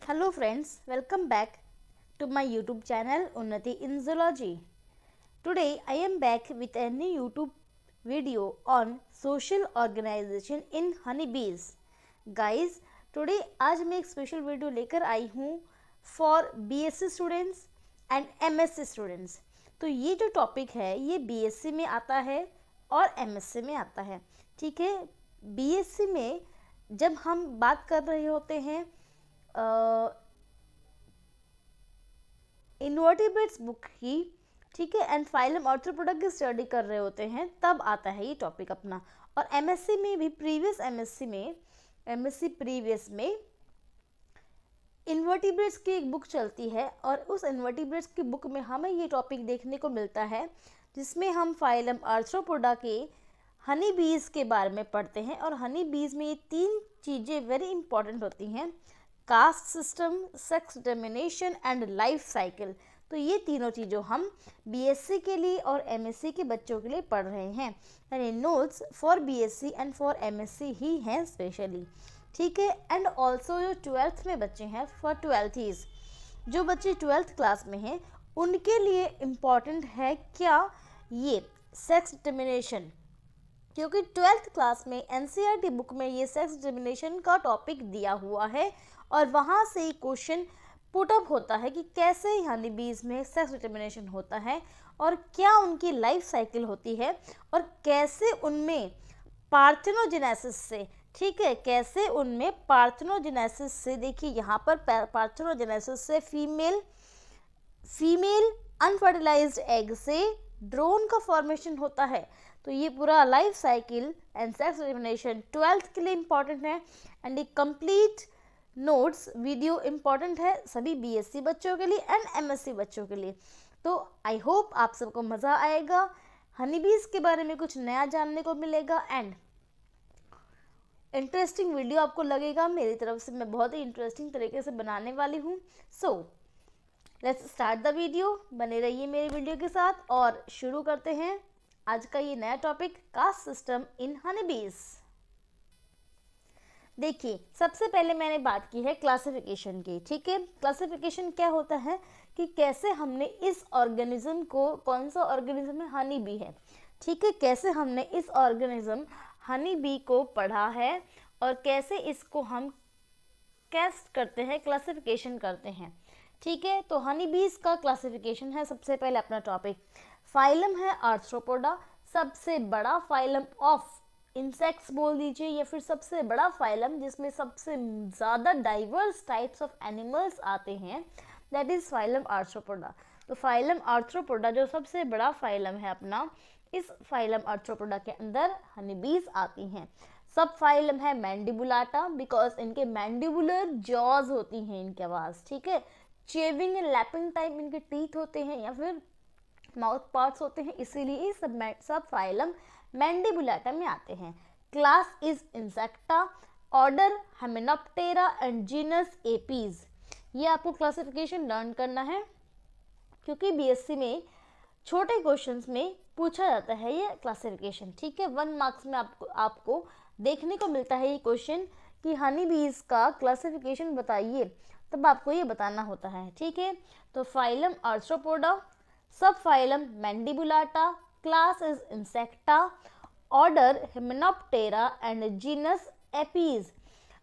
Hello friends, welcome back to my YouTube channel Unnati in Zoology. Today I am back with a new YouTube video on social organization in honeybees. Guys, today आज मैं एक special video लेकर आई हूँ for BSc students and MSc students. तो ये जो topic है ये BSc में आता है और MSc में आता है। ठीक है, BSc में जब हम बात कर रहे होते हैं इन्वर्टिब्रेट्स बुक की, ठीक है, एंड फाइलम आर्थ्रोपोडा की स्टडी कर रहे होते हैं, तब आता है ये टॉपिक अपना। और एमएससी में भी एमएससी प्रीवियस में इन्वर्टिब्रेट्स की एक बुक चलती है और उस इन्वर्टिब्रेट्स की बुक में हमें ये टॉपिक देखने को मिलता है जिसमें हम फाइलम आर्थ्रोपोडा के हनी बीज के बारे में पढ़ते हैं। और हनी बीज में ये तीन चीज़ें वेरी इंपॉर्टेंट होती हैं: caste system, sex determination and life cycle. तो ये तीनों चीज़ों हम बीएससी के लिए और एमएससी के बच्चों के लिए पढ़ रहे हैं एंड ये notes for BSc and for MSc ही हैं स्पेशली। ठीक है, एंड ऑल्सो जो 12th में बच्चे हैं, फॉर 12th जो बच्चे 12th क्लास में हैं उनके लिए इम्पॉर्टेंट है क्या ये सेक्स डिटर्मिनेशन, क्योंकि 12th क्लास में एनसीईआरटी बुक में ये सेक्स डिटर्मिनेशन का टॉपिक दिया हुआ है और वहाँ से क्वेश्चन पुट अप होता है कि कैसे हनी बीज में सेक्स डिटर्मिनेशन होता है और क्या उनकी लाइफ साइकिल होती है और कैसे उनमें पार्थेनोजेनेसिस से, ठीक है, कैसे उनमें पार्थेनोजेनेसिस से, देखिए यहाँ पर पार्थेनोजेनेसिस से फीमेल अनफर्टिलाइज्ड एग से ड्रोन का फॉर्मेशन होता है। तो ये पूरा life cycle and sex determination 12th के लिए इम्पॉर्टेंट है एंड ये कंप्लीट नोट्स वीडियो इम्पॉर्टेंट है सभी बीएससी बच्चों के लिए एंड एमएससी बच्चों के लिए। तो आई होप आप सबको मज़ा आएगा, हनीबीज के बारे में कुछ नया जानने को मिलेगा एंड इंटरेस्टिंग वीडियो आपको लगेगा। मेरी तरफ से मैं बहुत ही इंटरेस्टिंग तरीके से बनाने वाली हूँ। So let's start the video, बने रहिए मेरे वीडियो के साथ और शुरू करते हैं आज का ये नया topic, caste system in honeybees. देखिए, सबसे पहले मैंने बात की है क्लासिफिकेशन की। ठीक है, क्लासिफिकेशन क्या होता है कि कैसे हमने इस ऑर्गेनिज्म को, कौन सा ऑर्गेनिज्म है, हनी बी है, ठीक है, कैसे हमने इस ऑर्गेनिज्म हनी बी को पढ़ा है और कैसे इसको हम कैस्ट करते हैं, क्लासिफिकेशन करते हैं। ठीक है, तो हनी बीज का क्लासिफिकेशन है सबसे पहले अपना टॉपिक। फाइलम है आर्थ्रोपोडा, सबसे बड़ा फाइलम ऑफ इंसेक्ट्स बोल दीजिए या फिर सबसे बड़ा फाइलम जिसमें सबसे ज़्यादा डाइवर्स टाइप्स ऑफ एनिमल्स आते हैं, दैट इज़ फाइलम आर्थ्रोपोडा। तो फाइलम आर्थ्रोपोडा जो सबसे बड़ा फाइलम है अपना, इस फाइलम आर्थ्रोपोडा के अंदर हनीबीज आती हैं। सब फाइलम है मैंडिबुलाटा, बिकॉज इनके मैंडिबुलर जॉज होती हैं इनके पास। ठीक है, चेविंग एंड लैपिंग टाइप इनके टीथ होते हैं या फिर माउथ पार्ट्स होते हैं, इसीलिए सब फाइलम मैंडिबुलाटा में आते हैं। Class is Insecta, order Hymenoptera and genus Apis. ये आपको क्लासिफिकेशन लर्न करना है क्योंकि बीएससी में छोटे क्वेश्चंस में पूछा जाता है ये क्लासिफिकेशन। ठीक है, 1 मार्क्स में आपको देखने को मिलता है ये क्वेश्चन कि हनी बीज का क्लासिफिकेशन बताइए, तब आपको ये बताना होता है। ठीक है, तो phylum Arthropoda, sub phylum Mandibulata, class is Insecta, order Hymenoptera and genus Apis.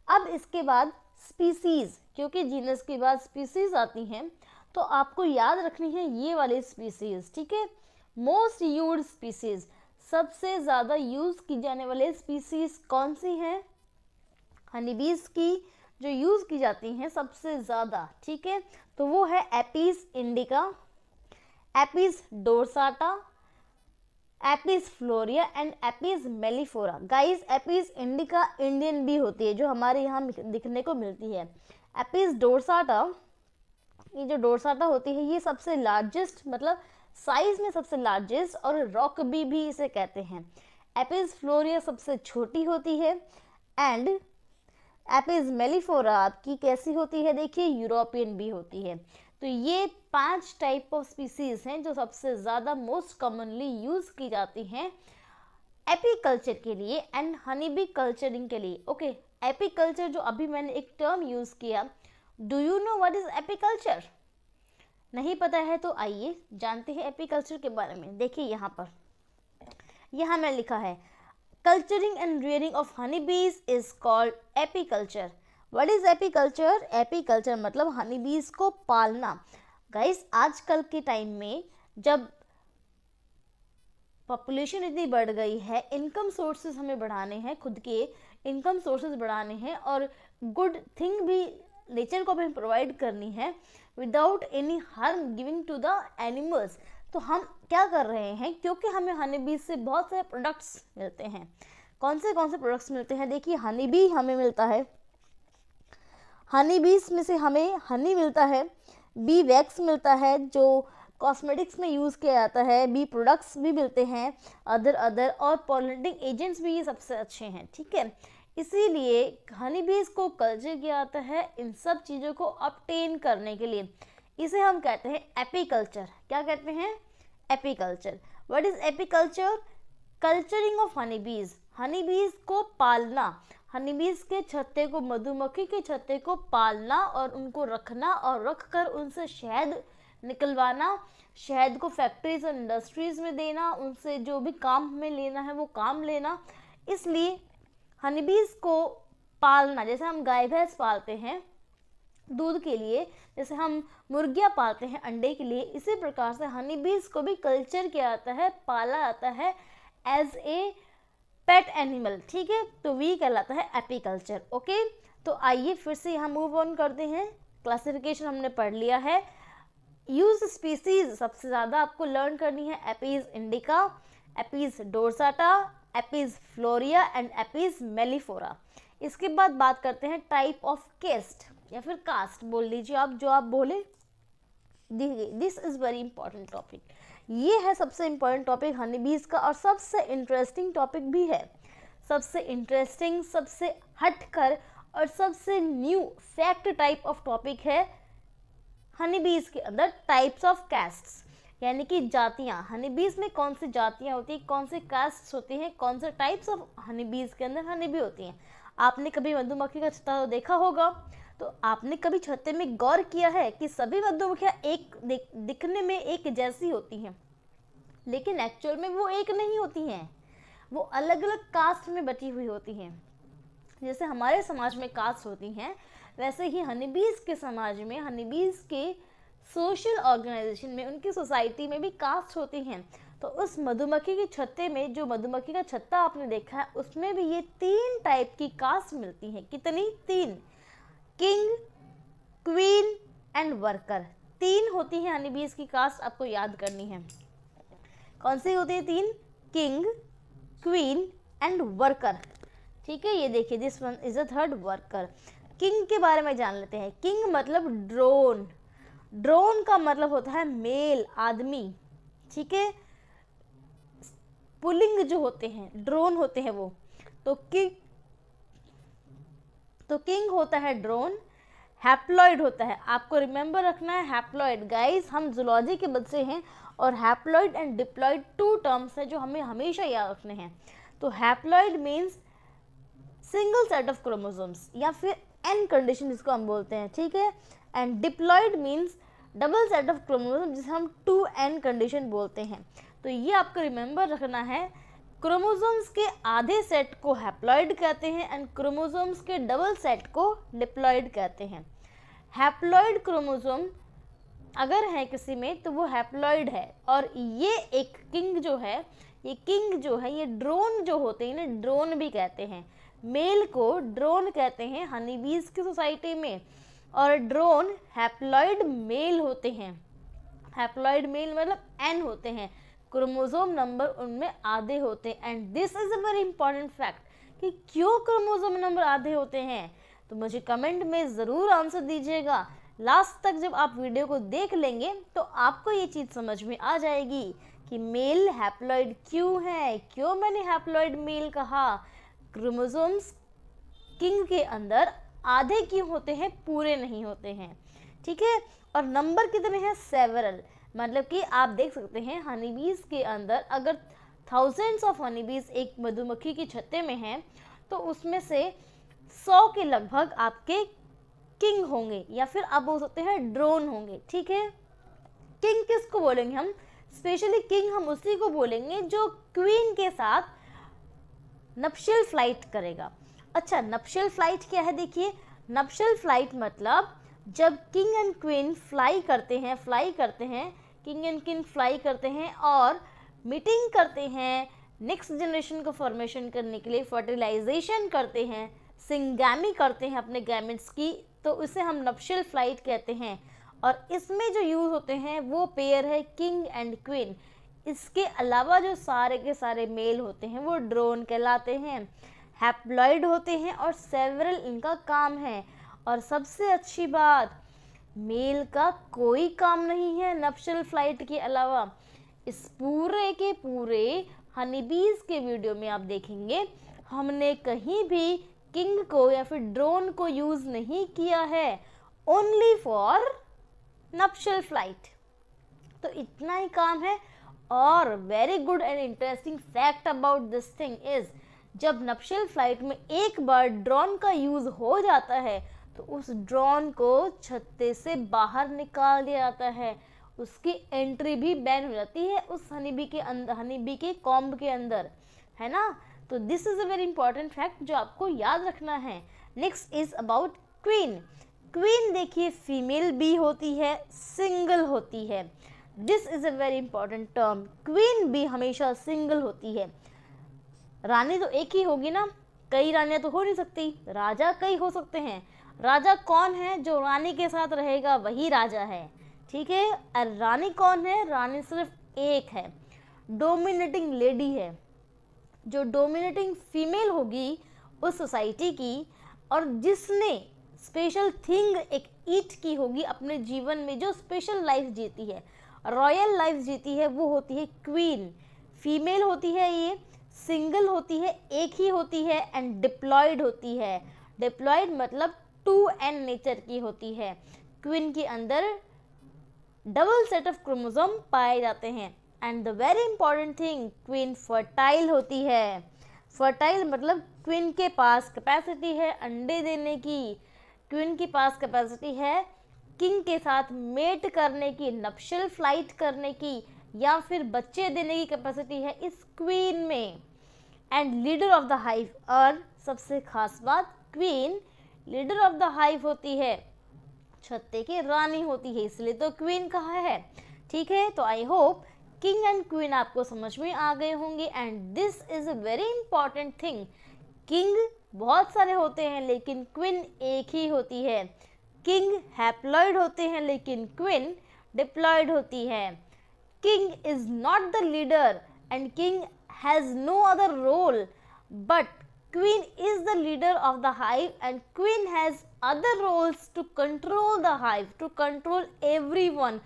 अब इसके बाद स्पीसीज, क्योंकि जीनस के बाद स्पीसीज आती हैं तो आपको याद रखनी है ये वाली स्पीसीज। ठीक है, मोस्ट यूज्ड स्पीसीज, सबसे ज़्यादा यूज़ की जाने वाले स्पीसीज कौन सी हैं, हनीबीज की जो यूज़ की जाती हैं सबसे ज़्यादा, ठीक है, तो वो है Apis indica, Apis dorsata, Apis florea and Apis mellifera. Guys, Apis indica Indian भी होती है जो हमारे यहाँ दिखने को मिलती है। एपीज डोरसाटा, ये जो डोरसाटा होती है ये सबसे लार्जेस्ट, मतलब साइज में सबसे लार्जेस्ट, और रॉक भी इसे कहते हैं। एपीज फ्लोरिया सबसे छोटी होती है एंड एपीज मेलिफोरा आपकी कैसी होती है, देखिए यूरोपियन भी होती है। तो ये 5 टाइप ऑफ स्पीसीज हैं जो सबसे ज़्यादा मोस्ट कॉमनली यूज़ की जाती हैं एपीकल्चर के लिए एंड हनी बी कल्चरिंग के लिए। ओके, एपीकल्चर जो अभी मैंने एक टर्म यूज़ किया do you know what is apiculture? नहीं पता है तो आइए जानते हैं एपीकल्चर के बारे में। देखिए यहाँ मैं लिखा है culturing and rearing of honey bees is called apiculture. What is apiculture? Apiculture मतलब हनी बीज को पालना। गाइस आजकल के टाइम में जब पॉपुलेशन इतनी बढ़ गई है, इनकम सोर्सेज हमें बढ़ाने हैं, खुद के इनकम सोर्सेज बढ़ाने हैं और गुड थिंग भी नेचर को हमें प्रोवाइड करनी है without any harm giving to the animals. तो हम क्या कर रहे हैं, क्योंकि हमें हनी बीज से बहुत सारे प्रोडक्ट्स मिलते हैं। कौन से प्रोडक्ट्स मिलते हैं? देखिए हनी बी हमें मिलता है, हनी बीज में से हमें हनी मिलता है, बी वैक्स मिलता है जो कॉस्मेटिक्स में यूज़ किया जाता है, बी प्रोडक्ट्स भी मिलते हैं अदर और पॉलिनेटिंग एजेंट्स भी ये सबसे अच्छे हैं, ठीक है। इसीलिए हनी बीज को कल्चर किया जाता है इन सब चीज़ों को ऑब्टेन करने के लिए। इसे हम कहते हैं एपीकल्चर। क्या कहते हैं? Apiculture. What is apiculture? Culturing of honey बीज, हनी बीज को पालना, हनी बीज के छत्ते को, मधुमक्खी के छत्ते को पालना और उनको रखना और रखकर उनसे शहद निकलवाना, शहद को फैक्ट्रीज और इंडस्ट्रीज में देना, उनसे जो भी काम हमें लेना है वो काम लेना। इसलिए हनी बीज को पालना, जैसे हम गाय भैंस पालते हैं दूध के लिए, जैसे हम मुर्गियाँ पालते हैं अंडे के लिए, इसी प्रकार से हनी बीज को भी कल्चर किया जाता है, पाला जाता है एज ए पेट एनिमल, ठीक है। तो वी कहलाता है एपीकल्चर। ओके, तो आइए फिर से यहाँ मूव ऑन करते हैं। क्लासिफिकेशन हमने पढ़ लिया है। यूज स्पीसीज सबसे ज़्यादा आपको लर्न करनी है, Apis indica, Apis dorsata, Apis florea and Apis mellifera. इसके बाद बात करते हैं टाइप ऑफ केस्ट या फिर कास्ट बोल लीजिए आप, जो आप बोले। This is very important topic. ये है सबसे इंपॉर्टेंट टॉपिक हनी बीज का और सबसे इंटरेस्टिंग टॉपिक भी है। सबसे इंटरेस्टिंग, सबसे हटकर और सबसे new fact type of topic है हनी बीज के अंदर टाइप्स ऑफ कास्ट्स, यानी कि जातियाँ। हनी बीज में कौन सी जातियाँ होती हैं, कौन से कास्ट्स होते हैं, कौन से टाइप्स ऑफ हनी बीज के अंदर हनी बी होती हैं। आपने कभी मधुमक्खी का छत्ता तो देखा होगा, तो आपने कभी छत्ते में गौर किया है कि सभी मधुमक्खियाँ एक दिखने में एक जैसी होती हैं, लेकिन एक्चुअल में वो एक नहीं होती हैं, वो अलग अलग कास्ट में बटी हुई होती हैं। जैसे हमारे समाज में कास्ट होती हैं, वैसे ही हनी बीज के समाज में, हनी बीज के सोशल ऑर्गेनाइजेशन में, उनकी सोसाइटी में भी कास्ट होती हैं। तो उस मधुमक्खी के छत्ते में, जो मधुमक्खी का छत्ता आपने देखा है, उसमें भी ये 3 टाइप की कास्ट मिलती हैं। कितनी? 3। King, queen and worker. 3 होती हैं हनी बीज की कास्ट, आपको याद करनी है। कौन सी होती है 3? किंग, क्वीन एंड वर्कर, ठीक है। ये देखिए, this one is the third, worker. King के बारे में जान लेते हैं। किंग मतलब ड्रोन, ड्रोन का मतलब होता है मेल, आदमी, ठीक है। पुलिंग जो होते हैं ड्रोन होते हैं वो, तो किंग होता है ड्रोन। हैप्लॉइड होता है, आपको रिमेंबर रखना है हैप्लॉइड। गाइस हम जूलॉजी के बच्चे हैं और हैप्लॉइड एंड डिप्लॉइड 2 टर्म्स है जो हमें हमेशा याद रखने हैं। तो haploid means single set of chromosomes या फिर एन कंडीशन जिसको हम बोलते हैं, ठीक है। And diploid means double set of chromosome जिसे हम 2n कंडीशन बोलते हैं। तो ये आपको रिमेंबर रखना है, क्रोमोसोम्स के आधे सेट को हैप्लॉइड कहते हैं एंड क्रोमोसोम्स के डबल सेट को डिप्लॉइड कहते हैं। हैप्लॉइड क्रोमोसोम अगर है किसी में तो वो हैप्लॉइड है। और ये एक किंग जो है, ये ड्रोन जो होते हैं इन्हें ड्रोन भी कहते हैं। मेल को ड्रोन कहते हैं हनी बीज की सोसाइटी में, और ड्रोन हैप्लॉइड मेल होते हैं। हैप्लॉइड मेल मतलब n होते हैं, क्रोमोसोम नंबर उनमें आधे होते हैं। And this is a very important fact कि क्यों क्रोमोसोम नंबर आधे होते हैं, तो मुझे कमेंट में ज़रूर आंसर दीजिएगा। लास्ट तक जब आप वीडियो को देख लेंगे तो आपको ये चीज़ समझ में आ जाएगी कि मेल हैप्लॉइड क्यों है, क्यों मैंने हैप्लॉइड मेल कहा। क्रोमोसोम्स किंग के अंदर आधे क्यों होते हैं, पूरे नहीं होते हैं, ठीक है। और नंबर कितने हैं? सेवरल, मतलब कि आप देख सकते हैं हनी बीज के अंदर अगर थाउजेंड्स ऑफ हनी बीज एक मधुमक्खी के छत्ते में हैं तो उसमें से 100 के लगभग आपके किंग होंगे या फिर आप बोल सकते हैं ड्रोन होंगे, ठीक है। किंग किसको बोलेंगे हम, स्पेशली किंग हम उसी को बोलेंगे जो क्वीन के साथ नप्शियल फ्लाइट करेगा। अच्छा, नप्शियल फ्लाइट क्या है, देखिए नप्शियल फ्लाइट मतलब जब किंग एंड क्वीन फ्लाई करते हैं, किंग एंड क्वीन फ्लाई करते हैं और मीटिंग करते हैं, नेक्स्ट जनरेशन को फॉर्मेशन करने के लिए फर्टिलाइजेशन करते हैं, सिंगैमी करते हैं अपने गैमेट्स की, तो उसे हम नप्शियल फ्लाइट कहते हैं। और इसमें जो यूज़ होते हैं वो पेयर है किंग एंड क्वीन। इसके अलावा जो सारे के सारे मेल होते हैं वो ड्रोन कहलाते हैं, हैप्लॉइड होते हैं और सेवरल इनका काम है। और सबसे अच्छी बात, मेल का कोई काम नहीं है नप्शियल फ्लाइट के अलावा। इस पूरे के पूरे हनीबीज के वीडियो में आप देखेंगे हमने कहीं भी किंग को या फिर ड्रोन को यूज़ नहीं किया है, ओनली फॉर नप्शियल फ्लाइट। तो इतना ही काम है। और very good and interesting fact about this thing is, जब नप्शियल फ्लाइट में एक बार ड्रोन का यूज़ हो जाता है तो उस ड्रोन को छत्ते से बाहर निकाल दिया जाता है, उसकी एंट्री भी बैन हो जाती है उस हनीबी के अंदर, हनीबी के कॉम्ब के अंदर, है ना। तो this is a very important fact जो आपको याद रखना है। Next is about queen. Queen देखिए फीमेल भी होती है, सिंगल होती है। This is a very important term, queen भी हमेशा सिंगल होती है। रानी तो एक ही होगी ना, कई रानियां तो हो नहीं सकती, राजा कई हो सकते हैं। राजा कौन है, जो रानी के साथ रहेगा वही राजा है, ठीक है। और रानी कौन है, रानी सिर्फ एक है, डोमिनेटिंग लेडी है, जो डोमिनेटिंग फीमेल होगी उस सोसाइटी की, और जिसने स्पेशल थिंग एक ईट की होगी अपने जीवन में, जो स्पेशल लाइफ जीती है, रॉयल लाइफ जीती है, वो होती है क्वीन। फीमेल होती है, ये सिंगल होती है, एक ही होती है, एंड डिप्लॉयड होती है। डिप्लॉयड मतलब टू एंड नेचर की होती है। क्वीन के अंदर डबल सेट ऑफ क्रोमोसोम पाए जाते हैं। And the very important thing, queen fertile होती है। फर्टाइल मतलब क्वीन के पास कैपेसिटी है अंडे देने की, क्वीन के पास कैपेसिटी है किंग के साथ मेट करने की, नप्शियल फ्लाइट करने की, या फिर बच्चे देने की कैपेसिटी है इस क्वीन में। And leader of the hive, और सबसे खास बात, queen leader of the hive होती है, छत्ते की रानी होती है, इसलिए तो क्वीन कहा है, ठीक है। तो I hope king and queen आपको समझ में आ गए होंगे। And this is a very important thing, king बहुत सारे होते हैं लेकिन क्वीन एक ही होती है। किंग हैप्लॉइड होते हैं लेकिन क्वीन डिप्लॉयड होती है। King is not the leader and king has no other role, but queen is the leader of the hive and queen has other roles to control the hive, to control everyone,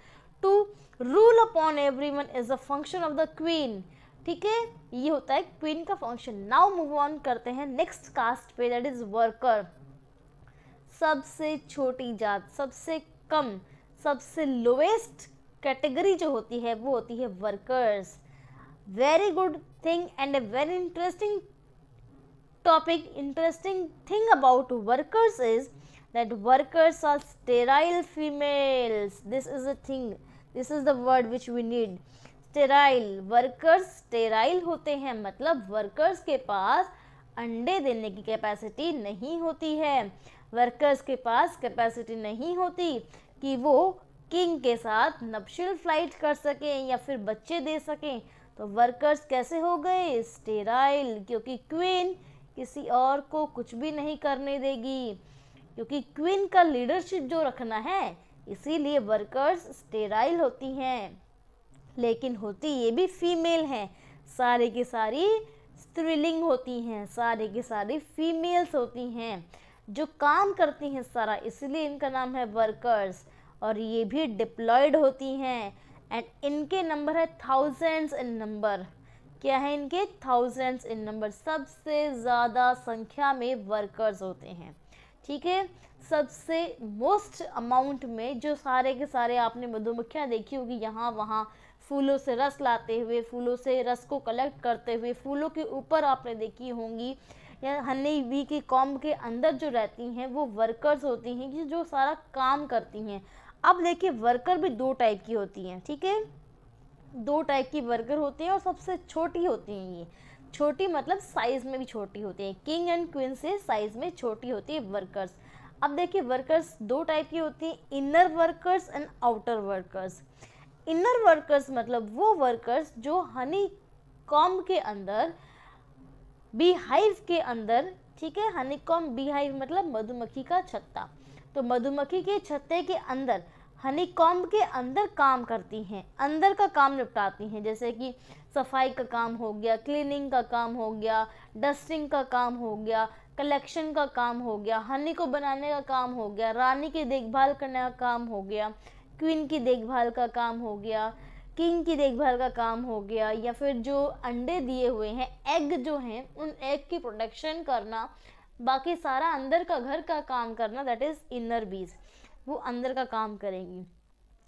to rule upon everyone is a function of the queen, ठीक है। ये होता है queen का function. Now move on करते हैं next cast पे, that is worker. सबसे छोटी जात, सबसे कम, सबसे लोएस्ट कैटेगरी जो होती है वो होती है workers. Very good thing and a very interesting topic, interesting thing about workers is that workers are sterile females. This is a thing, this is the word which we need, sterile। workers sterile होते हैं, मतलब workers के पास अंडे देने की capacity नहीं होती है। वर्कर्स के पास कैपेसिटी नहीं होती कि वो किंग के साथ नप्शियल फ्लाइट कर सकें या फिर बच्चे दे सकें। तो वर्कर्स कैसे हो गए, स्टेराइल, क्योंकि क्वीन किसी और को कुछ भी नहीं करने देगी, क्योंकि क्वीन का लीडरशिप जो रखना है, इसीलिए वर्कर्स स्टेराइल होती हैं। लेकिन होती ये भी फीमेल हैं, सारी की सारी स्त्रीलिंग होती हैं, सारी की सारी फीमेल्स होती हैं जो काम करती हैं सारा, इसलिए इनका नाम है वर्कर्स। और ये भी डिप्लॉयड होती हैं एंड इनके नंबर है थाउजेंड्स इन नंबर। क्या है इनके, थाउजेंड्स इन नंबर, सबसे ज़्यादा संख्या में वर्कर्स होते हैं, ठीक है। सबसे मोस्ट अमाउंट में, जो सारे के सारे आपने मधुमक्खियाँ देखी होगी यहाँ वहाँ फूलों से रस लाते हुए, फूलों से रस को कलेक्ट करते हुए, फूलों के ऊपर आपने देखी होंगी, या हनी बी की कॉम्ब के अंदर जो रहती हैं वो वर्कर्स होती हैं कि जो सारा काम करती हैं। अब देखिए वर्कर भी दो टाइप की होती हैं, ठीक है, दो टाइप की वर्कर होती हैं और सबसे छोटी होती हैं ये, छोटी मतलब साइज में भी छोटी होती है, किंग एंड क्वीन से साइज में छोटी होती है वर्कर्स। अब देखिए वर्कर्स दो टाइप की होती हैं, inner workers and outer workers. Inner workers मतलब वो वर्कर्स जो हनी कॉम्ब के अंदर, बी हाइव के अंदर, ठीक है, हनी कॉम्ब बी हाइव मतलब मधुमक्खी का छत्ता, तो मधुमक्खी के छत्ते के अंदर हनी कॉम्ब के अंदर काम करती हैं, अंदर का काम निपटाती हैं, जैसे कि सफाई का काम हो गया, क्लीनिंग का काम हो गया, डस्टिंग का काम हो गया, कलेक्शन का काम हो गया, हनी को बनाने का काम हो गया, रानी की देखभाल करने का काम हो गया, क्वीन की देखभाल का काम हो गया, किंग की देखभाल का काम हो गया, या फिर जो अंडे दिए हुए हैं, एग जो हैं, उन एग की प्रोटेक्शन करना, बाकी सारा अंदर का घर का काम करना, दैट इज इनर बीज। वो अंदर का काम करेंगी,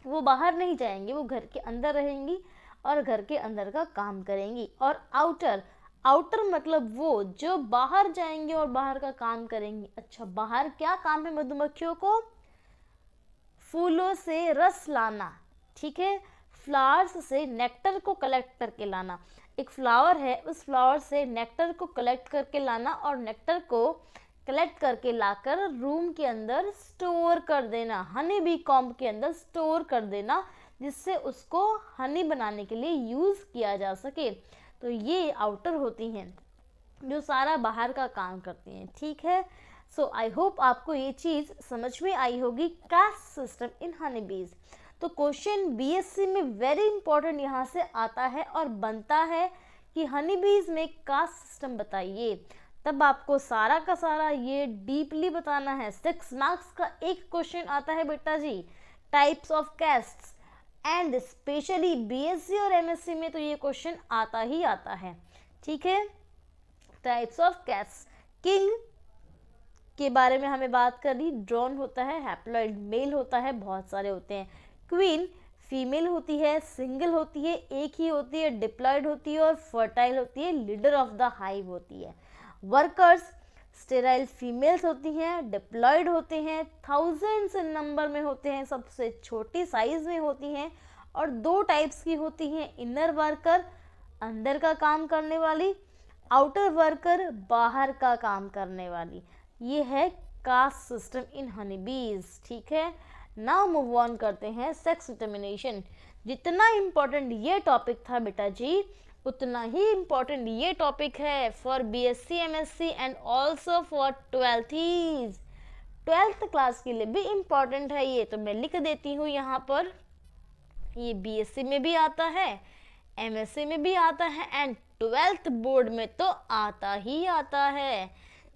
वो बाहर नहीं जाएंगी, वो घर के अंदर रहेंगी और घर के अंदर का काम करेंगी। और आउटर, आउटर मतलब वो जो बाहर जाएंगे और बाहर का काम करेंगी। अच्छा, बाहर क्या काम है मधुमक्खियों को? फूलों से रस लाना, ठीक है, फ्लावर्स से नेक्टर को कलेक्ट करके लाना। एक फ्लावर है, उस फ्लावर से नेक्टर को कलेक्ट करके लाना और नेक्टर को कलेक्ट करके लाकर रूम के अंदर स्टोर कर देना, हनी बी कॉम्ब के अंदर स्टोर कर देना, जिससे उसको हनी बनाने के लिए यूज़ किया जा सके। तो ये आउटर होती हैं जो सारा बाहर का काम करती हैं, ठीक है। सो आई होप आपको ये चीज़ समझ में आई होगी, कास्ट सिस्टम इन हनी बीज। तो क्वेश्चन बीएससी में वेरी इंपॉर्टेंट यहाँ से आता है और बनता है कि हनी बीज में कास्ट सिस्टम बताइए, तब आपको सारा का सारा ये डीपली बताना है। 6 मार्क्स का एक क्वेश्चन आता है बेटा जी, types of castes, and specially BSc और एमएससी में तो ये क्वेश्चन आता ही आता है, ठीक है। टाइप्स ऑफ कास्ट, किंग के बारे में हमें बात करी, ड्रोन होता है, हैप्लॉइड मेल होता है, बहुत सारे होते हैं। क्वीन फीमेल होती है, सिंगल होती है, एक ही होती है, डिप्लॉयड होती है और फर्टाइल होती है, लीडर ऑफ द हाइव होती है। वर्कर्स स्टेराइल फीमेल्स होती हैं, डिप्लॉयड होते हैं, थाउजेंड्स इन नंबर में होते हैं, सबसे छोटी साइज में होती हैं और दो टाइप्स की होती हैं, इनर वर्कर अंदर का काम करने वाली, आउटर वर्कर बाहर का काम करने वाली। ये है कास्ट सिस्टम इन हनी बीज, ठीक है। नाउ मूव ऑन करते हैं सेक्स डिटर्मिनेशन। जितना इम्पोर्टेंट ये टॉपिक था बेटा जी, उतना ही इम्पोर्टेंट ये टॉपिक है for BSc MSc and also for 12th class के लिए भी इम्पोर्टेंट है ये, तो मैं लिख देती हूँ यहाँ पर। ये बीएससी में भी आता है, एमएससी में भी आता है एंड 12th बोर्ड में तो आता ही आता है,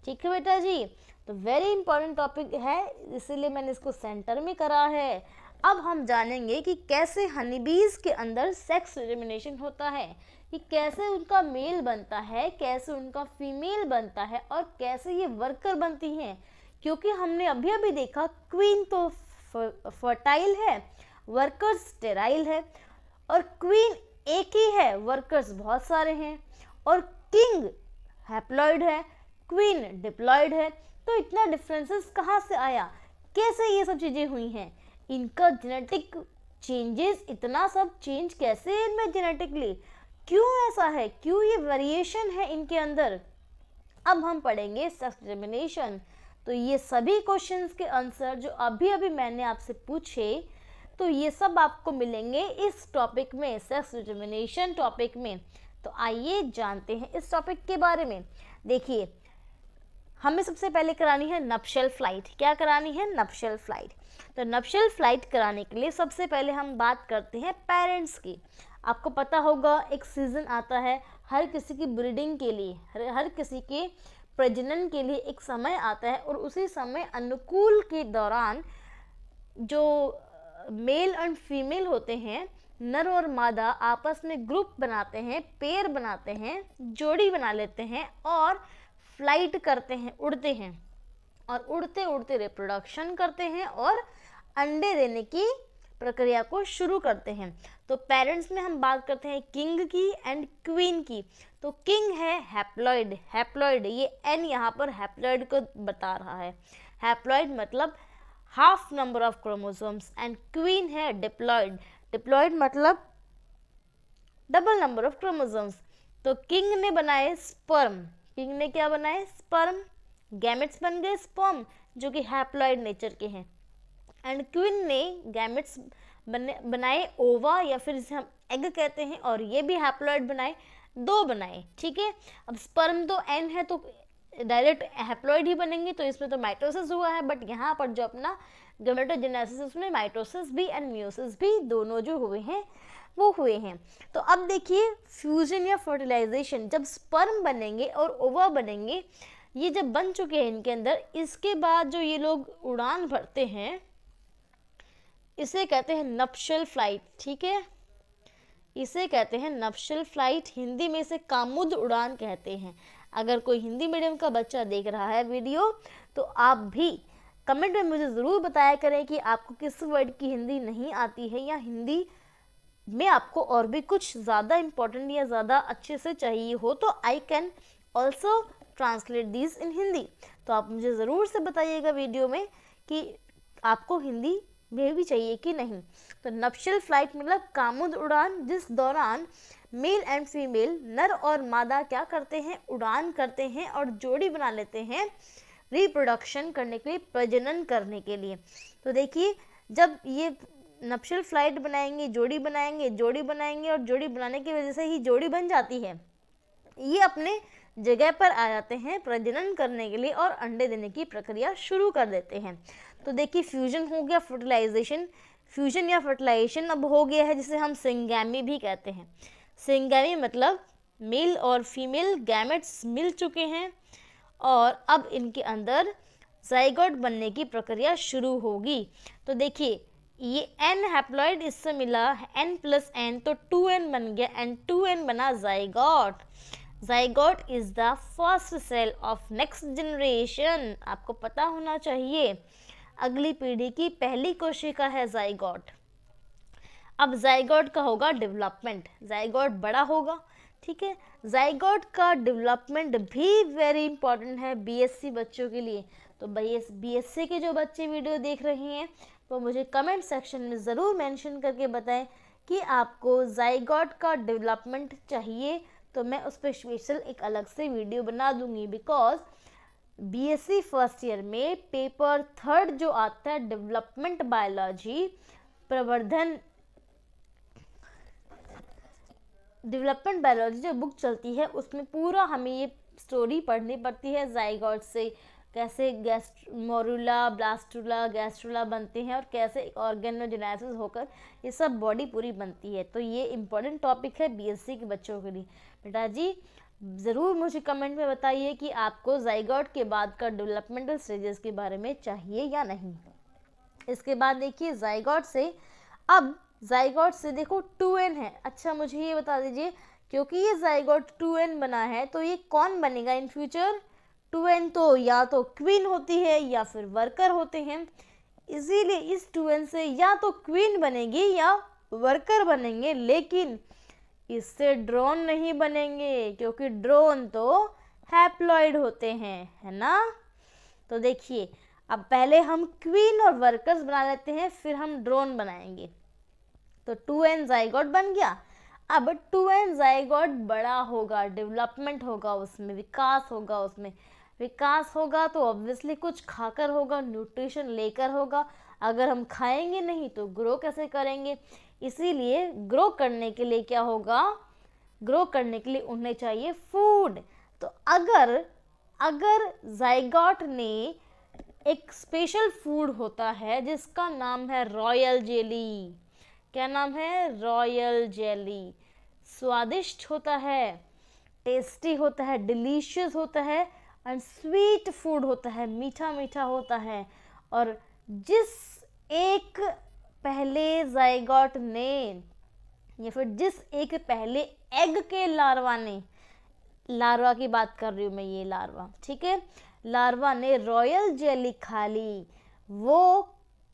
ठीक है बेटा जी। तो वेरी इंपॉर्टेंट टॉपिक है, इसीलिए मैंने इसको सेंटर में करा है। अब हम जानेंगे कि कैसे हनीबीज के अंदर सेक्स डिटर्मिनेशन होता है, कि कैसे उनका मेल बनता है, कैसे उनका फीमेल बनता है और कैसे ये वर्कर बनती हैं। क्योंकि हमने अभी अभी देखा क्वीन तो फर्टाइल है, वर्कर्स स्टेराइल है, और क्वीन एक ही है, वर्कर्स बहुत सारे हैं, और किंग हैप्लॉइड है, क्वीन डिप्लॉयड है। तो इतना डिफरेंसेस कहाँ से आया, कैसे ये सब चीज़ें हुई हैं, इनका जेनेटिक चेंजेस, इतना सब चेंज कैसे इनमें जेनेटिकली, क्यों ऐसा है, क्यों ये वेरिएशन है इनके अंदर। अब हम पढ़ेंगे सेक्स डिटर्मिनेशन। तो ये सभी क्वेश्चंस के आंसर जो अभी अभी मैंने आपसे पूछे, तो ये सब आपको मिलेंगे इस टॉपिक में, सेक्स डिटर्मिनेशन टॉपिक में। तो आइए जानते हैं इस टॉपिक के बारे में। देखिए, हमें सबसे पहले करानी है नप्शल फ्लाइट। क्या करानी है? नप्शल फ्लाइट। तो नप्शल फ्लाइट कराने के लिए सबसे पहले हम बात करते हैं पेरेंट्स की। आपको पता होगा एक सीज़न आता है हर किसी की ब्रीडिंग के लिए, हर किसी के प्रजनन के लिए एक समय आता है, और उसी समय अनुकूल के दौरान जो मेल एंड फीमेल होते हैं, नर और मादा आपस में ग्रुप बनाते हैं, पेयर बनाते हैं, जोड़ी बना लेते हैं और फ्लाइट करते हैं, उड़ते हैं, और उड़ते उड़ते रिप्रोडक्शन करते हैं और अंडे देने की प्रक्रिया को शुरू करते हैं। तो पेरेंट्स में हम बात करते हैं किंग की एंड क्वीन की। तो किंग है हैप्लॉइड, हैप्लॉइड ये एन यहाँ पर हैप्लॉइड को बता रहा है। हैप्लॉइड मतलब half number of chromosomes, and queen है डिप्लॉइड, डिप्लॉइड मतलब डबल नंबर ऑफ क्रोमोसोम्स। तो किंग ने बनाए स्पर्म, किंग ने क्या बनाए स्पर्म, गैमेट्स बन गए स्पर्म जो कि हैप्लॉइड नेचर के हैं, एंड क्वीन ने गैमेट्स बनाए ओवा या फिर जिसे हम एग कहते हैं, और ये भी हैप्लॉइड बनाए, दो बनाए, ठीक है। अब स्पर्म तो एन है तो डायरेक्ट हैप्लॉइड ही बनेंगे, तो इसमें तो माइटोसिस हुआ है, बट यहाँ पर जो अपना गैमेटोजेनेसिस उसमें माइटोसिस भी एंड मियोसिस भी दोनों जो हुए हैं वो हुए हैं। तो अब देखिए फ्यूजन या फर्टिलाइजेशन, जब स्पर्म बनेंगे और ओवा बनेंगे, ये जब बन चुके हैं इनके अंदर, इसके बाद जो ये लोग उड़ान भरते हैं इसे कहते हैं नप्शल फ्लाइट, ठीक है, इसे कहते हैं नप्शल फ्लाइट, हिंदी में इसे कामुद उड़ान कहते हैं। अगर कोई हिंदी मीडियम का बच्चा देख रहा है वीडियो तो आप भी कमेंट में मुझे ज़रूर बताया करें कि आपको किस वर्ड की हिंदी नहीं आती है, या हिंदी में आपको और भी कुछ ज़्यादा इम्पोर्टेंट या ज़्यादा अच्छे से चाहिए हो, तो I can also translate this in Hindi. तो आप मुझे ज़रूर से बताइएगा वीडियो में कि आपको हिंदी में भी चाहिए कि नहीं। तो नप्शल फ्लाइट मतलब कामुद उड़ान, जिस दौरान मेल एंड फीमेल नर और मादा क्या करते हैं, उड़ान करते हैं और जोड़ी बना लेते हैं रिप्रोडक्शन करने के लिए, प्रजनन करने के लिए। तो देखिए जब ये नप्शल फ्लाइट बनाएंगे, जोड़ी बनाएंगे, जोड़ी बनाएंगे और जोड़ी बनाने की वजह से ही जोड़ी बन जाती है, ये अपने जगह पर आ जाते हैं प्रजनन करने के लिए और अंडे देने की प्रक्रिया शुरू कर देते हैं। तो देखिए फ्यूजन हो गया, फर्टिलाइजेशन, फ्यूजन या फर्टिलाइजेशन अब हो गया है जिसे हम सिंगैमी भी कहते हैं। सिंगैमी मतलब मेल और फीमेल गैमेट्स मिल चुके हैं और अब इनके अंदर जाइगोट बनने की प्रक्रिया शुरू होगी। तो देखिए ये एन हैप्लॉइड, इससे मिला एन प्लस एन तो 2n बन गया, एंड 2n बना zygote. Zygote is the first cell of next generation, आपको पता होना चाहिए अगली पीढ़ी की पहली कोशिका है जाइगोट। अब जाइगोट का होगा डेवलपमेंट, जाइगोट बड़ा होगा, ठीक है। जाइगोट का डेवलपमेंट भी वेरी इंपॉर्टेंट है बीएससी बच्चों के लिए। तो बीएससी के जो बच्चे वीडियो देख रहे हैं तो मुझे कमेंट सेक्शन में ज़रूर मेंशन करके बताएं कि आपको जाइगोट का डेवलपमेंट चाहिए, तो मैं उस पर स्पेशल एक अलग से वीडियो बना दूंगी। बिकॉज बीएससी फर्स्ट ईयर में पेपर 3 जो आता है डेवलपमेंट बायोलॉजी, प्रवर्धन डेवलपमेंट बायोलॉजी जो बुक चलती है उसमें पूरा हमें ये स्टोरी पढ़नी पड़ती है, जाइगोट से कैसे मोरुला, ब्लास्टुला, गैस्ट्रुला बनते हैं और कैसे ऑर्गेनोजेनेसिस होकर ये सब बॉडी पूरी बनती है। तो ये इम्पोर्टेंट टॉपिक है बीएससी के बच्चों के लिए। बेटा जी ज़रूर मुझे कमेंट में बताइए कि आपको जाइगोट के बाद का डेवलपमेंटल स्टेजेस के बारे में चाहिए या नहीं। इसके बाद देखिए जाइगोट से, अब जाइगोट से देखो 2n है। अच्छा मुझे ये बता दीजिए, क्योंकि ये जाइगोट 2n बना है तो ये कौन बनेगा इन फ्यूचर? 2n तो या तो क्वीन होती है या फिर वर्कर होते हैं, इसीलिए इस 2n से या तो क्वीन बनेगी या वर्कर बनेंगे, लेकिन इससे ड्रोन नहीं बनेंगे क्योंकि ड्रोन तो हैप्लॉइड होते हैं, है ना। तो देखिए अब पहले हम क्वीन और वर्कर्स बना लेते हैं, फिर हम ड्रोन बनाएंगे। तो 2n जाइगोट बन गया। अब 2n जाइगोट बड़ा होगा, डेवलपमेंट होगा, उसमें विकास होगा, उसमें विकास होगा तो ऑब्वियसली कुछ खाकर होगा, न्यूट्रिशन लेकर होगा। अगर हम खाएंगे नहीं तो ग्रो कैसे करेंगे? इसीलिए ग्रो करने के लिए क्या होगा, ग्रो करने के लिए उन्हें चाहिए फूड। तो अगर जाइगोट ने एक स्पेशल फूड होता है जिसका नाम है रॉयल जेली। क्या नाम है? Royal jelly. स्वादिष्ट होता है, टेस्टी होता है, डिलीशियस होता है एंड स्वीट फूड होता है, मीठा मीठा होता है। और जिस एक पहले जाइगोट ने या फिर जिस एक पहले एग के लार्वा ने, लार्वा की बात कर रही हूँ मैं, ये लार्वा, ठीक है, लार्वा ने रॉयल जेली खा ली, वो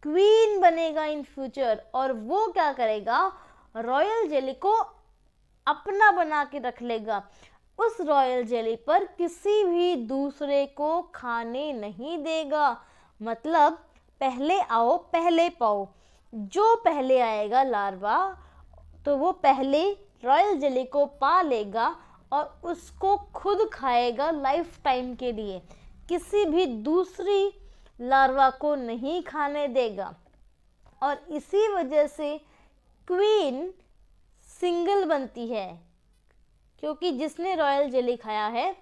क्वीन बनेगा इन फ्यूचर। और वो क्या करेगा, रॉयल जेली को अपना बना के रख लेगा। उस रॉयल जेली पर किसी भी दूसरे को खाने नहीं देगा। मतलब पहले आओ पहले पाओ, जो पहले आएगा लार्वा तो वो पहले रॉयल जेली को पा लेगा और उसको खुद खाएगा लाइफ टाइम के लिए, किसी भी दूसरी लार्वा को नहीं खाने देगा। और इसी वजह से क्वीन सिंगल बनती है, क्योंकि जिसने रॉयल जेली खाया है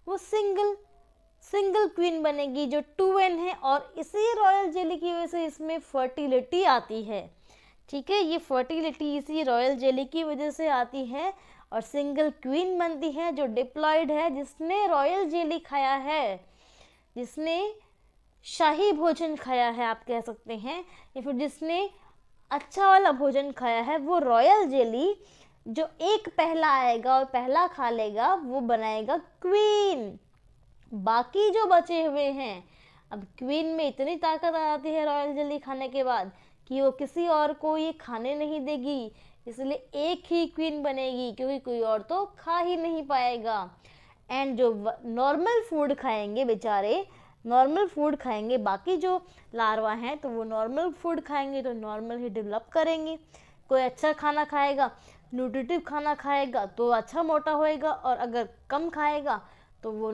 वो सिंगल क्वीन बनेगी जो 2n है। और इसी रॉयल जेली की वजह से इसमें फर्टिलिटी आती है। ठीक है, ये फर्टिलिटी इसी रॉयल जेली की वजह से आती है और सिंगल क्वीन बनती है जो डिप्लॉयड है, जिसने रॉयल जेली खाया है, जिसने शाही भोजन खाया है आप कह सकते हैं, या फिर जिसने अच्छा वाला भोजन खाया है, वो रॉयल जेली जो एक पहला आएगा और पहला खा लेगा वो बनाएगा क्वीन। बाकी जो बचे हुए हैं, अब क्वीन में इतनी ताकत आ जाती है रॉयल जेली खाने के बाद कि वो किसी और को ये खाने नहीं देगी, इसलिए एक ही क्वीन बनेगी, क्योंकि कोई और तो खा ही नहीं पाएगा। एंड जो नॉर्मल फूड खाएंगे बेचारे, नॉर्मल फूड खाएंगे, बाकी जो लार्वा हैं तो वो नॉर्मल फूड खाएंगे तो नॉर्मल ही डेवलप करेंगे। कोई अच्छा खाना खाएगा, न्यूट्रिटिव खाना खाएगा तो अच्छा मोटा होएगा, और अगर कम खाएगा तो वो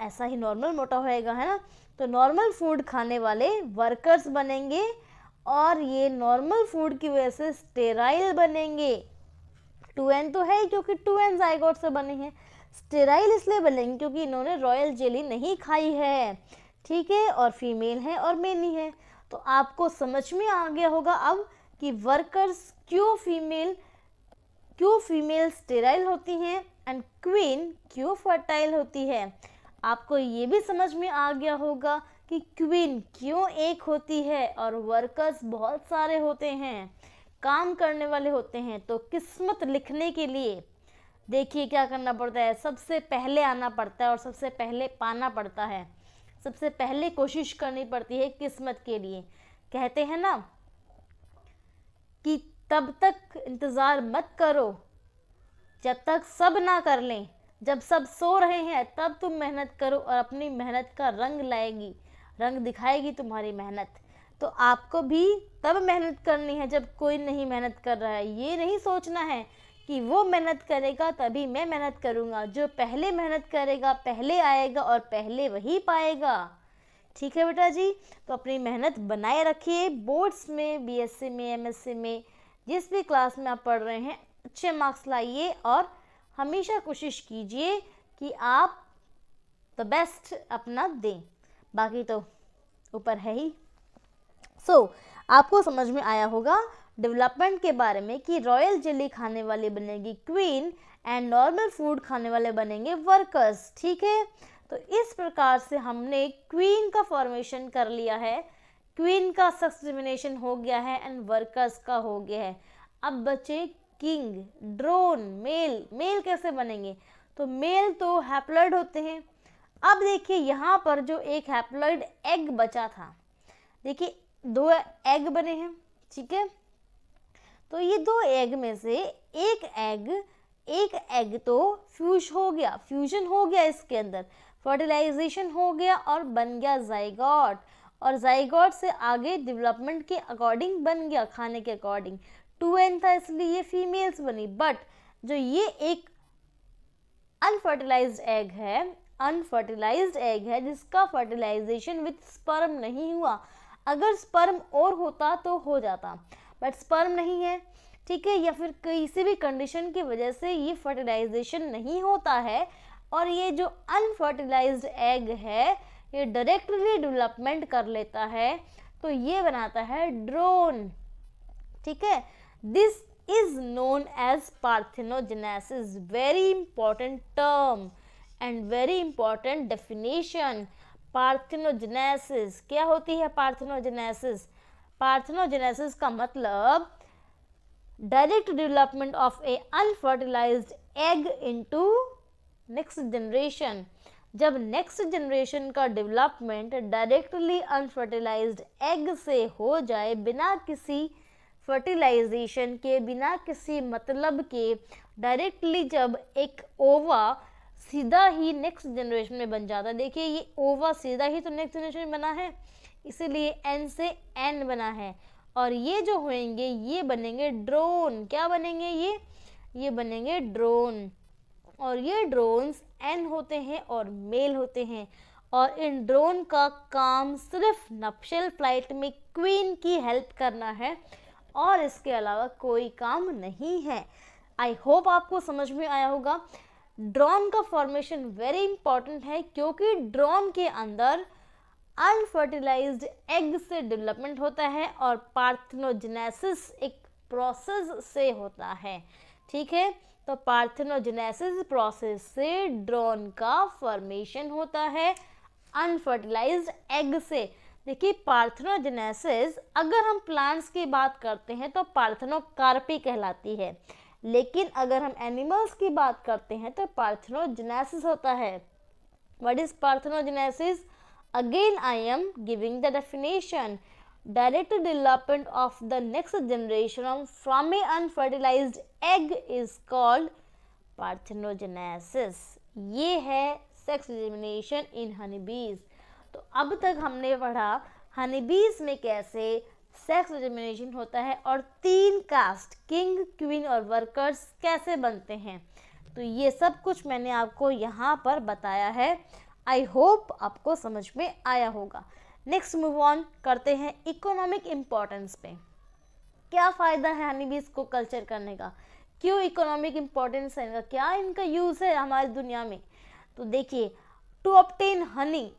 ऐसा ही नॉर्मल मोटा होएगा, है ना। तो नॉर्मल फूड खाने वाले वर्कर्स बनेंगे और ये नॉर्मल फूड की वजह से स्टेराइल बनेंगे। 2n तो है क्योंकि 2n जाइगोट से बने हैं। स्टेराइल इसलिए बनेंगे क्योंकि इन्होंने रॉयल जेली नहीं खाई है, ठीक है, और फीमेल है और मेल ही है। तो आपको समझ में आ गया होगा अब कि वर्कर्स क्यों फीमेल स्टेराइल होती हैं एंड क्वीन क्यों फर्टाइल होती है। आपको ये भी समझ में आ गया होगा कि क्वीन क्यों एक होती है और वर्कर्स बहुत सारे होते हैं, काम करने वाले होते हैं। तो किस्मत लिखने के लिए देखिए क्या करना पड़ता है, सबसे पहले आना पड़ता है और सबसे पहले पाना पड़ता है, सबसे पहले कोशिश करनी पड़ती है किस्मत के लिए। कहते हैं ना कि तब तक इंतज़ार मत करो जब तक सब ना कर लें, जब सब सो रहे हैं तब तुम मेहनत करो और अपनी मेहनत का रंग लाएगी, रंग दिखाएगी तुम्हारी मेहनत। तो आपको भी तब मेहनत करनी है जब कोई नहीं मेहनत कर रहा है। ये नहीं सोचना है कि वो मेहनत करेगा तभी मैं मेहनत करूँगा, जो पहले मेहनत करेगा पहले आएगा और पहले वही पाएगा। ठीक है बेटा जी, तो अपनी मेहनत बनाए रखिए। बोर्ड्स में, बीएससी में, एमएससी में, जिस भी क्लास में आप पढ़ रहे हैं अच्छे मार्क्स लाइए और हमेशा कोशिश कीजिए कि आप द बेस्ट अपना दें, बाकी तो ऊपर है ही। आपको समझ में आया होगा डेवलपमेंट के बारे में कि रॉयल जेली खाने वाले बनेगी क्वीन एंड नॉर्मल फूड खाने वाले बनेंगे वर्कर्स। ठीक है, तो इस प्रकार से हमने क्वीन का फॉर्मेशन कर लिया है, क्वीन का सेक्स डिटरमिनेशन हो गया है एंड वर्कर्स का हो गया है। अब बचे किंग, ड्रोन, मेल कैसे बनेंगे। तो मेल तो हैप्लॉइड होते हैं। अब देखिए यहाँ पर जो एक हैप्लॉइड एग बचा था, देखिए 2 एग बने हैं, ठीक है। तो ये 2 एग में से एक एग तो फ्यूजन हो गया इसके अंदर, फर्टिलाइजेशन हो गया और बन गया जाइगोट, और जाइगोट से आगे डेवलपमेंट के अकॉर्डिंग बन गया, खाने के अकॉर्डिंग। 2n था इसलिए ये फीमेल्स बनी, बट जो ये एक अनफर्टिलाइज्ड एग है जिसका फर्टिलाइजेशन विथ स्पर्म नहीं हुआ। अगर स्पर्म और होता तो हो जाता, बट स्पर्म नहीं है, ठीक है, या फिर किसी भी कंडीशन की वजह से ये फर्टिलाइजेशन नहीं होता है, और ये जो अनफर्टिलाइज्ड एग है ये डायरेक्टली डेवलपमेंट कर लेता है, तो ये बनाता है ड्रोन। ठीक है, this is known as parthenogenesis, very important term and very important definition। Parthenogenesis क्या होती है? पार्थेनोजेनेसिस का मतलब direct development of A unfertilised egg into next generation. जब नेक्स्ट जनरेशन का डेवलपमेंट डायरेक्टली अनफर्टिलाइज्ड एग से हो जाए, बिना किसी फर्टिलाइजेशन के, बिना किसी मतलब के, डायरेक्टली जब एक ओवा सीधा ही नेक्स्ट जनरेशन में बन जाता है। देखिए ये ओवा सीधा ही तो नेक्स्ट जनरेशन में बना है, इसीलिए एन से एन बना है। और ये जो होंगे ये बनेंगे ड्रोन। क्या बनेंगे ये बनेंगे ड्रोन। और ये ड्रोन्स एन होते हैं और मेल होते हैं। और इन ड्रोन का काम सिर्फ नप्शल फ्लाइट में क्वीन की हेल्प करना है और इसके अलावा कोई काम नहीं है। आई होप आपको समझ में आया होगा। ड्रोन का फॉर्मेशन वेरी इंपॉर्टेंट है क्योंकि ड्रोन के अंदर अनफर्टिलाइज्ड एग से डेवलपमेंट होता है और पार्थेनोजेनेसिस एक प्रोसेस से होता है। ठीक है, तो पार्थेनोजेनेसिस प्रोसेस से ड्रोन का फॉर्मेशन होता है अनफर्टिलाइज्ड एग से। देखिए पार्थेनोजेनेसिस अगर हम प्लांट्स की बात करते हैं तो पार्थेनोकार्पी कहलाती है, लेकिन अगर हम एनिमल्स की बात करते हैं तो पार्थेनोजेनेसिस होता है। What is parthenogenesis? Again I am giving the definition. Direct development of the next generation from A unfertilised egg is called parthenogenesis. ये है सेक्स डिटर्मिनेशन इन हनीबीज। तो अब तक हमने पढ़ा हनीबीज में कैसे सेक्स डिटर्मिनेशन होता है और 3 कास्ट किंग, क्वीन और वर्कर्स कैसे बनते हैं। तो ये सब कुछ मैंने आपको यहाँ पर बताया है। आई होप आपको समझ में आया होगा। नेक्स्ट मूव ऑन करते हैं इकोनॉमिक इम्पोर्टेंस पे। क्या फ़ायदा है हनीबीज को कल्चर करने का, क्यों इकोनॉमिक इम्पोर्टेंस है इनका, क्या इनका यूज़ है हमारी दुनिया में। तो देखिए टू ऑब्टेन हनी,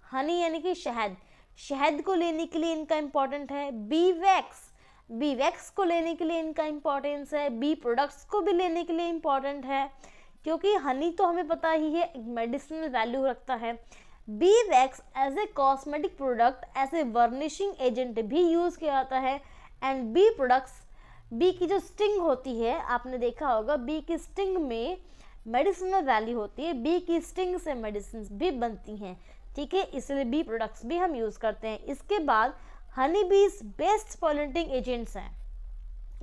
हनी यानी कि शहद, शहद को लेने के लिए इनका इम्पोर्टेंट है। बी वैक्स, बी वैक्स को लेने के लिए इनका इम्पोर्टेंस है। बी प्रोडक्ट्स को भी लेने के लिए इम्पोर्टेंट है क्योंकि हनी तो हमें पता ही है एक मेडिसिनल वैल्यू रखता है। Bee wax as a cosmetic product, as a varnishing agent भी यूज़ किया जाता है। एंड बी प्रोडक्ट्स, बी की जो स्टिंग होती है आपने देखा होगा, बी की स्टिंग में मेडिसिनल वैल्यू होती है, बी की स्टिंग से मेडिसिन भी बनती हैं। ठीक है, इसलिए बी प्रोडक्ट्स भी हम यूज़ करते हैं। इसके बाद हनी बीज बेस्ट पॉलिनेटिंग एजेंट्स हैं,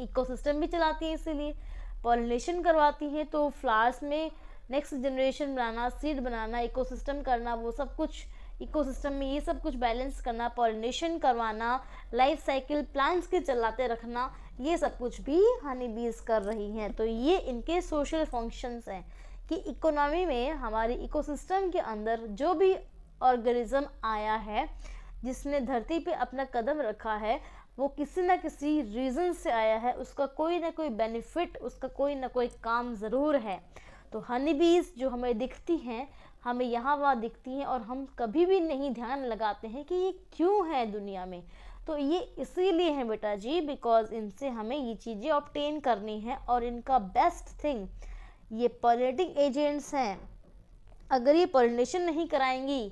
इकोसिस्टम भी चलाती हैं, इसीलिए पॉलिनेशन करवाती हैं। तो फ्लावर्स में नेक्स्ट जनरेशन बनाना, सीड बनाना, इकोसिस्टम करना, वो सब कुछ इकोसिस्टम में ये सब कुछ बैलेंस करना, पॉलिनेशन करवाना, लाइफ साइकिल प्लांट्स के चलाते रखना, ये सब कुछ भी हनी बीज कर रही हैं। तो ये इनके सोशल फंक्शंस हैं कि इकोनॉमी में हमारी इकोसिस्टम के अंदर जो भी ऑर्गेनिज्म आया है, जिसने धरती पे अपना कदम रखा है, वो किसी ना किसी रीज़न से आया है, उसका कोई ना कोई बेनिफिट, उसका कोई ना कोई काम ज़रूर है। तो हनी बीज जो हमें दिखती हैं, हमें यहाँ वहाँ दिखती हैं और हम कभी भी नहीं ध्यान लगाते हैं कि ये क्यों है दुनिया में। तो ये इसीलिए है बेटा जी, बिकॉज इनसे हमें ये चीज़ें ऑब्टेन करनी है और इनका बेस्ट थिंग ये पॉलिनेटिंग एजेंट्स हैं। अगर ये पॉलिनेशन नहीं कराएंगी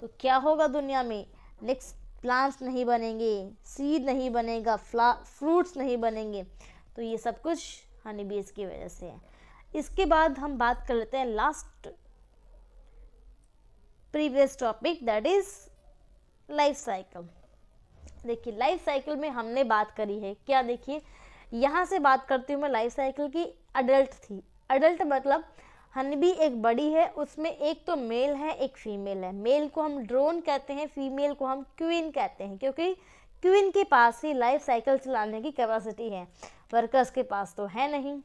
तो क्या होगा दुनिया में, नेक्स्ट प्लांट्स नहीं बनेंगे, सीड नहीं बनेगा, फ्रूट्स नहीं बनेंगे। तो ये सब कुछ हनी बीज की वजह से है। इसके बाद हम बात कर लेते हैं last previous topic, that is life cycle. देखिए लाइफ साइकिल में हमने बात करी है क्या, देखिए यहाँ से बात करती हूँ मैं लाइफ साइकिल की। अडल्ट थी, अडल्ट मतलब हनीबी एक बड़ी है, उसमें एक तो मेल है एक फीमेल है। मेल को हम ड्रोन कहते हैं, फीमेल को हम क्वीन कहते हैं, क्योंकि क्वीन के पास ही लाइफ साइकिल चलाने की कैपेसिटी है, वर्कर्स के पास तो है नहीं।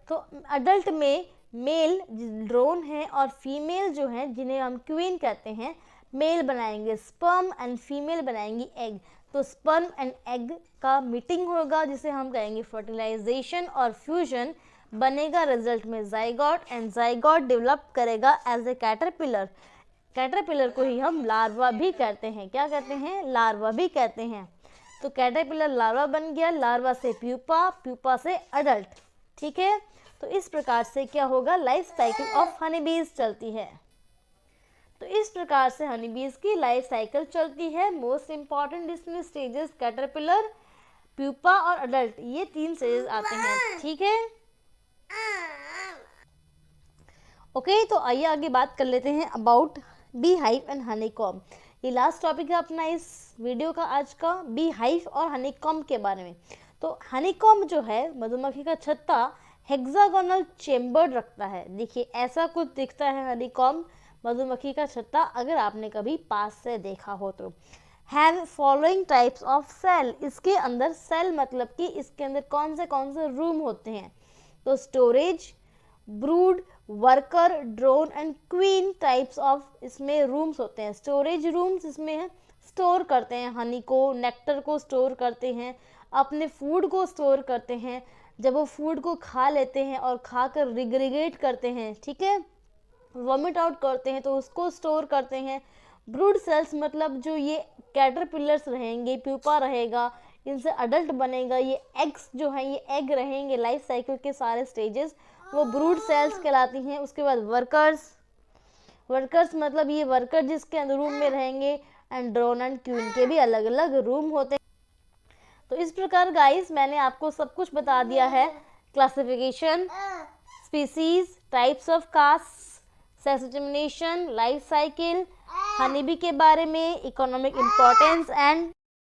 तो अडल्ट में मेल ड्रोन है और फीमेल जो है जिन्हें हम क्वीन कहते हैं, मेल बनाएंगे स्पर्म एंड फीमेल बनाएंगी एग। तो स्पर्म एंड एग का मीटिंग होगा जिसे हम कहेंगे फर्टिलाइजेशन और फ्यूजन, बनेगा रिजल्ट में जाइगोट एंड जाइगोट डेवलप करेगा एज ए कैटरपिलर। कैटरपिलर को ही हम लार्वा भी कहते हैं, क्या कहते हैं, लार्वा भी कहते हैं। तो कैटरपिलर लार्वा बन गया, लार्वा से प्यूपा, प्यूपा से अडल्ट। ठीक है, तो इस प्रकार से क्या होगा, लाइफ साइकिल ऑफ हनीबीज चलती है। तो इस प्रकार से हनीबीज की लाइफ साइकिल चलती है। मोस्ट इंपॉर्टेंट इसमें स्टेजेस कैटरपिलर, प्यूपा और अडल्ट, ये 3 स्टेजेस आते हैं। ठीक है, ओके, तो आइए आगे बात कर लेते हैं about bee hive and honeycomb. ये लास्ट टॉपिक है अपना इस वीडियो का आज का, बी हाइव और हनीकॉम्ब के बारे में। तो हनीकॉम्ब जो है, मधुमक्खी का छत्ता, हेक्सागोनल चेम्बर रखता है। देखिए ऐसा कुछ दिखता है हनीकॉम्ब, मधुमक्खी का छत्ता, अगर आपने कभी पास से देखा हो तो। Have following types of cell, इसके अंदर सेल मतलब कि इसके अंदर कौन से रूम होते हैं, तो storage, brood, worker, drone and queen types of इसमें रूम्स होते हैं। स्टोरेज रूम्स इसमें स्टोर करते हैं हनी को, नेक्टर को स्टोर करते हैं, अपने फूड को स्टोर करते हैं, जब वो फूड को खा लेते हैं और खाकर रिग्रेगेट करते हैं, ठीक है, वॉमिट आउट करते हैं तो उसको स्टोर करते हैं। ब्रूड सेल्स मतलब जो ये कैटरपिलर्स रहेंगे, प्यूपा रहेगा, इनसे अडल्ट बनेगा, ये एग्स जो हैं ये एग रहेंगे, लाइफ साइकिल के सारे स्टेजेस वो ब्रूड सेल्स कहलाती हैं। उसके बाद वर्कर्स मतलब ये वर्कर जिसके अंदर रूम में रहेंगे, एंड ड्रोन एंड क्वीन के भी अलग अलग रूम होते हैं। तो इस प्रकार गाइस मैंने आपको सब कुछ बता दिया है, classification, species, types of caste, sex determination, life cycle, honey bee के बारे में, इकोनॉमिक इम्पोर्टेंस एंड